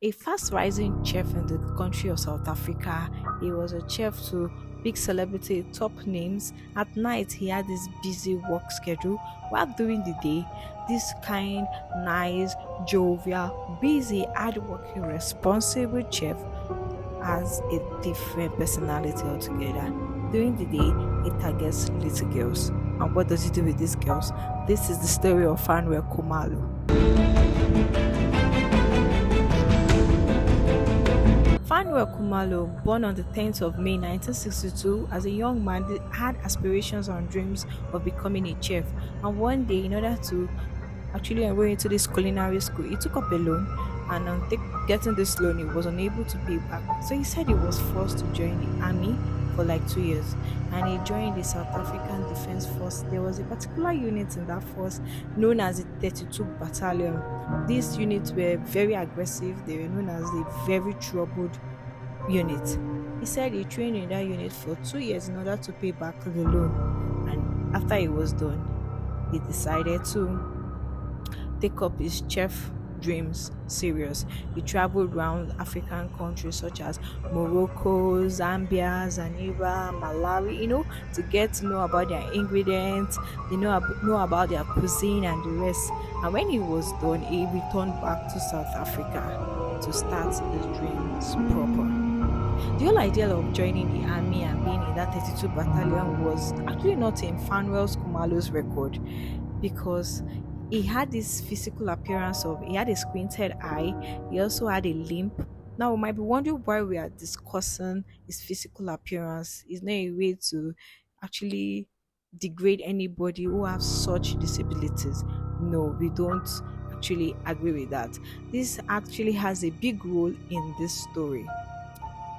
A fast rising chef in the country of South Africa. He was a chef to big celebrity, top names. At night, he had this busy work schedule, while during the day, this kind, nice, jovial, busy, hardworking, responsible chef has a different personality altogether. During the day, it targets little girls. And what does he do with these girls? This is the story of Fanuel Kumalo. Fanuel Kumalo, born on the 10th of May 1962, as a young man, had aspirations and dreams of becoming a chef. And one day, in order to actually enroll into this culinary school, he took up a loan, and on getting this loan, he was unable to pay back. So he said he was forced to join the army for like 2 years, and he joined the South African Defense Force. There was a particular unit in that force known as the 32 Battalion. These units were very aggressive, they were known as the very troubled unit. He said he trained in that unit for 2 years in order to pay back the loan, and after he was done, he decided to take up his chef dreams serious. He traveled around African countries such as Morocco, Zambia, Zanzibar, Malawi, to get to know about their ingredients, know about their cuisine and the rest. And when he was done, he returned back to South Africa to start his dreams proper. The whole idea of joining the army and being in that 32 battalion was actually not in Fanuel Kumalo's record, because he had this physical appearance of he had a squinted eye, he also had a limp. Now we might be wondering why we are discussing his physical appearance. It's not a way to actually degrade anybody who have such disabilities. No, we don't actually agree with that. This actually has a big role in this story.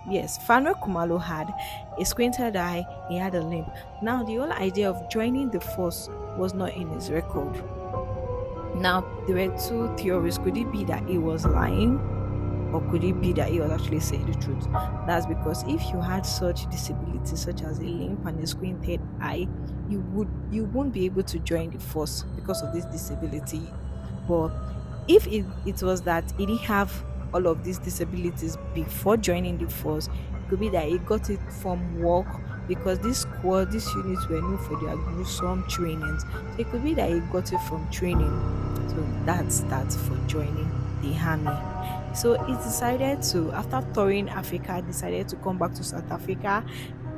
Yes, Fanuel Kumalo had a squinted eye, he had a limp. Now, the whole idea of joining the force was not in his record. Now, there were two theories. Could it be that he was lying, or could it be that he was actually saying the truth? That's because if you had such disabilities, such as a limp and a squinted eye, you won't be able to join the force because of this disability. But if it was that he didn't have all of these disabilities before joining the force, it could be that he got it from work, because these units were known for their gruesome trainings. So it could be that he got it from training. So that's that for joining the army. So he decided to, after touring Africa, decided to come back to South Africa.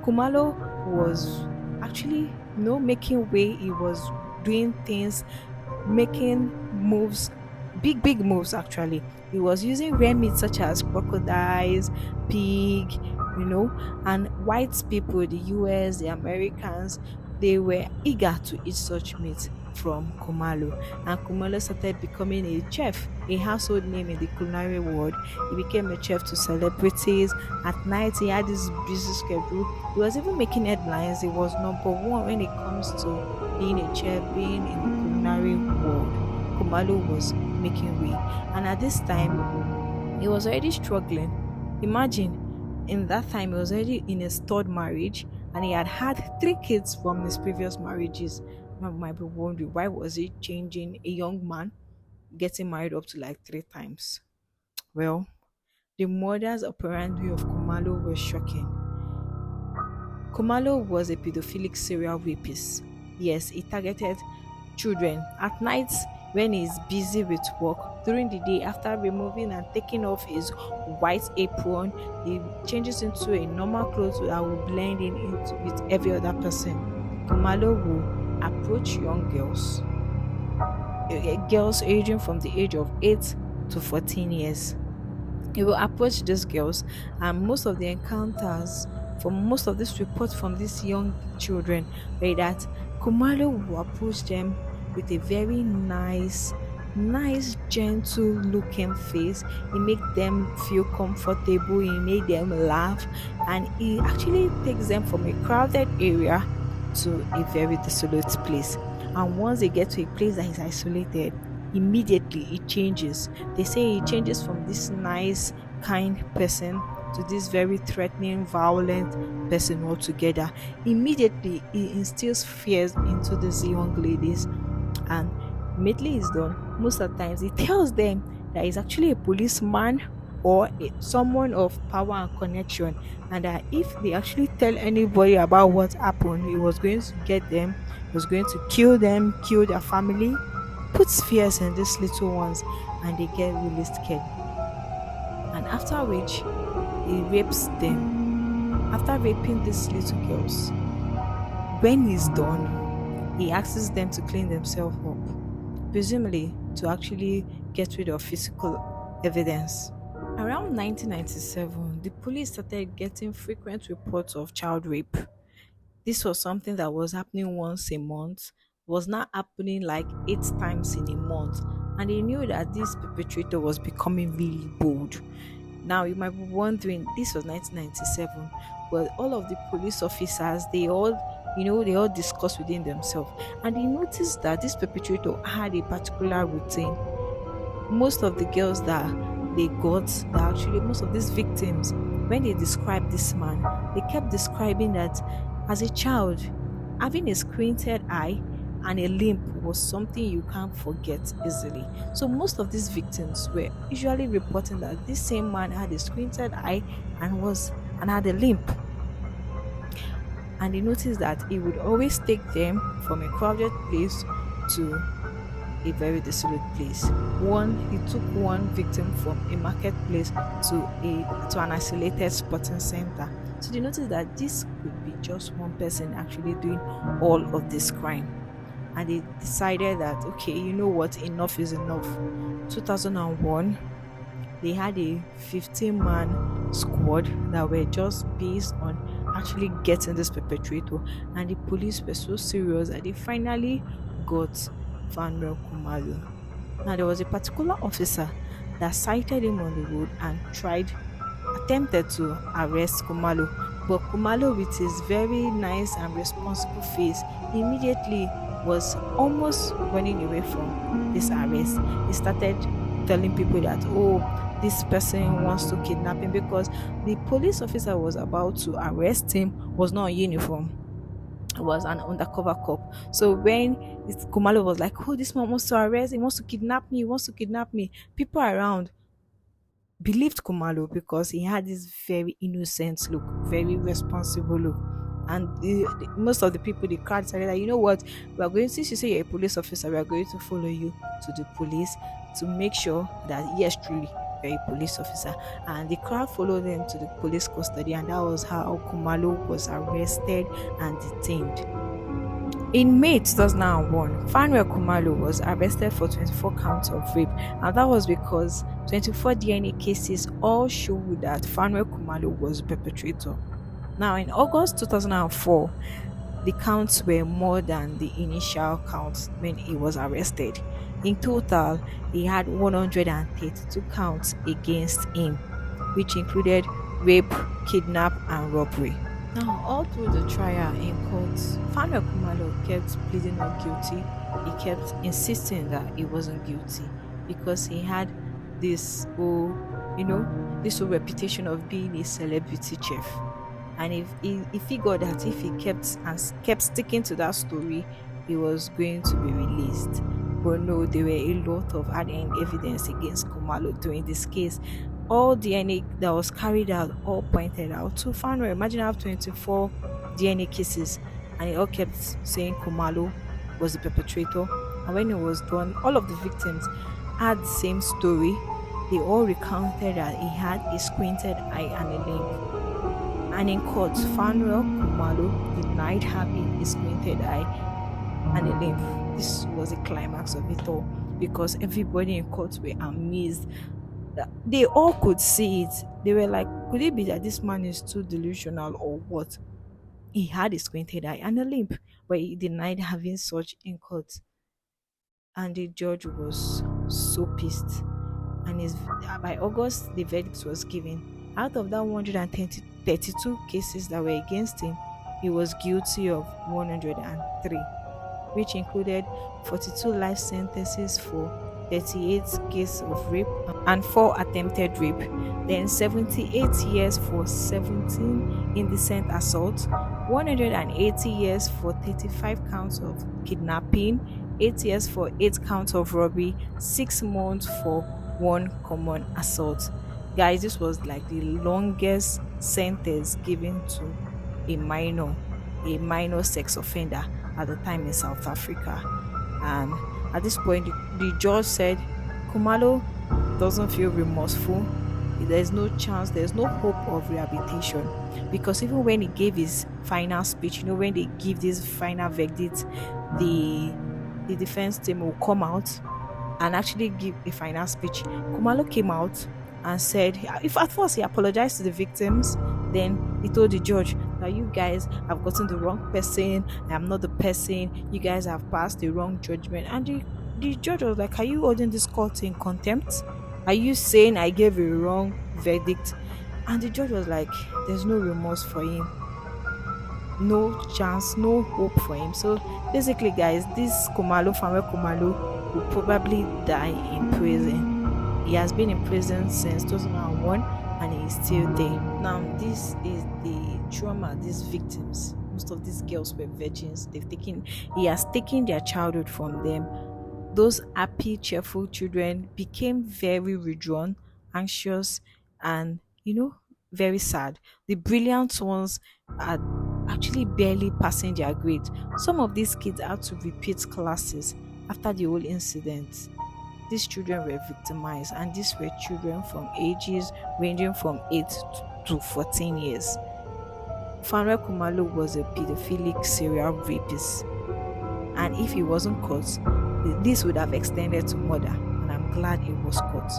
Kumalo was actually making way. He was doing things, making moves, big moves actually. He was using rare meat such as crocodiles, pig, and white people, the US, the Americans, they were eager to eat such meat from Kumalo. And Kumalo started becoming a chef, a household name in the culinary world. He became a chef to celebrities. At night, he had this busy schedule. He was even making headlines. He was number one when it comes to being a chef, being in the culinary world. Kumalo was making way. And at this time, he was already struggling. Imagine, in that time, he was already in his third marriage, and he had 3 kids from his previous marriages. One might be wondering, why was he changing a young man, getting married up to like 3 times? Well, the modus operandi of Kumalo was shocking. Kumalo was a pedophilic serial rapist. Yes, he targeted children at night when he's busy with work. During the day, after removing and taking off his white apron, he changes into a normal clothes that will blend in into with every other person. Kumalo will approach young girls aging from the age of 8 to 14 years. He will approach these girls, and most of the encounters, from most of these reports from these young children, were that Kumalo will approach them with a very nice, gentle looking face. He make them feel comfortable, he make them laugh, and he actually takes them from a crowded area to a very desolate place. And once they get to a place that is isolated, immediately it changes. They say it changes from this nice, kind person to this very threatening, violent person altogether. Immediately, he instills fears into these young ladies, and immediately he's done. Most of the times, he tells them that he's actually a policeman, or someone of power and connection, and that if they actually tell anybody about what happened, he was going to get them, he was going to kill them, kill their family, puts fears in these little ones, and they get really scared. And after which, he rapes them. After raping these little girls, when he's done, he asks them to clean themselves up, presumably to actually get rid of physical evidence. Around 1997, the police started getting frequent reports of child rape. This was something that was happening once a month, was not happening like 8 times in a month, and they knew that this perpetrator was becoming really bold. Now you might be wondering, this was 1997, but all of the police officers, they all discussed within themselves, and they noticed that this perpetrator had a particular routine. Most of the girls that they got, that actually most of these victims, when they described this man, they kept describing that as a child, having a squinted eye and a limp was something you can't forget easily. So most of these victims were usually reporting that this same man had a squinted eye and had a limp. And they noticed that he would always take them from a crowded place to a very desolate place. He took one victim from a marketplace to an isolated sporting center. So they noticed that this could be just one person actually doing all of this crime. And they decided that, okay, you know what, enough is enough. 2001, they had a 15-man squad that were just based on actually getting this perpetrator, and the police were so serious that they finally got Fanuel Kumalo. Now there was a particular officer that sighted him on the road and attempted to arrest Kumalo, but Kumalo, with his very nice and responsible face, immediately was almost running away from this arrest. He started telling people that, oh, this person wants to kidnap him, because the police officer was about to arrest him was not in uniform. It was an undercover cop. So when Kumalo was like, oh, this man wants to arrest, he wants to kidnap me, he wants to kidnap me, people around believed Kumalo because he had this very innocent look, very responsible look. And most of the people, the crowd decided that, you know what, we are going, since you say you're a police officer, we are going to follow you to the police to make sure that, yes, truly, you're a police officer. And the crowd followed them to the police custody, and that was how Kumalo was arrested and detained. In May 2001, Fanuel Kumalo was arrested for 24 counts of rape, and that was because 24 DNA cases all showed that Fanuel Kumalo was the perpetrator. Now, in August 2004, the counts were more than the initial counts when he was arrested. In total, he had 132 counts against him, which included rape, kidnap, and robbery. Now, all through the trial in court, Fanuel Kumalo kept pleading not guilty. He kept insisting that he wasn't guilty because he had this this whole reputation of being a celebrity chef. And if he figured that if he kept sticking to that story, he was going to be released. But no, there were a lot of hard-earned evidence against Kumalo during this case. All DNA that was carried out all pointed out to Fanuel. Imagine I have 24 DNA cases, and it all kept saying Kumalo was the perpetrator. And when it was done, all of the victims had the same story. They all recounted that he had a squinted eye and a limp. And in court, Fanuel Kumalo denied having a squinted eye and a limp. This was the climax of it all, because everybody in court were amazed. They all could see it. They were like, could it be that this man is too delusional or what? He had a squinted eye and a limp, but he denied having such in court. And the judge was so pissed. And by August, the verdict was given. Out of that 132 cases that were against him, he was guilty of 103, which included 42 life sentences for 38 cases of rape and 4 attempted rape, then 78 years for 17 indecent assaults, 180 years for 35 counts of kidnapping, 8 years for 8 counts of robbery, 6 months for 1 common assault. Guys, this was like the longest sentence given to a minor, a minor sex offender at the time in South Africa. And at this point, the judge said Kumalo doesn't feel remorseful. There's no chance, there's no hope of rehabilitation. Because even when he gave his final speech, when they give this final verdict, the the defense team will come out and actually give a final speech. Kumalo came out and said, if at first he apologized to the victims, then he told the judge that you guys have gotten the wrong person. I am not the person. You guys have passed the wrong judgment. And the judge was like, are you holding this court in contempt? Are you saying I gave a wrong verdict? And the judge was like, there's no remorse for him, no chance, no hope for him. So basically, guys, this Fanuel Kumalo will probably die in prison. He has been in prison since 2001 and he is still there. Now, this is the trauma these victims, most of these girls were virgins. He has taken their childhood from them. Those happy, cheerful children became very withdrawn, anxious, and very sad. The brilliant ones are actually barely passing their grade. Some of these kids had to repeat classes after the whole incident. These children were victimized, and these were children from ages ranging from 8 to 14 years. Fanwe Kumalo was a pedophilic serial rapist, and if he wasn't caught, this would have extended to murder, and I'm glad he was caught.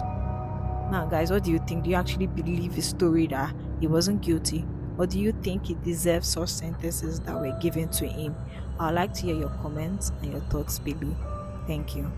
Now, guys, what do you think? Do you actually believe his story that he wasn't guilty? Or do you think he deserves such sentences that were given to him? I'd like to hear your comments and your thoughts below. Thank you.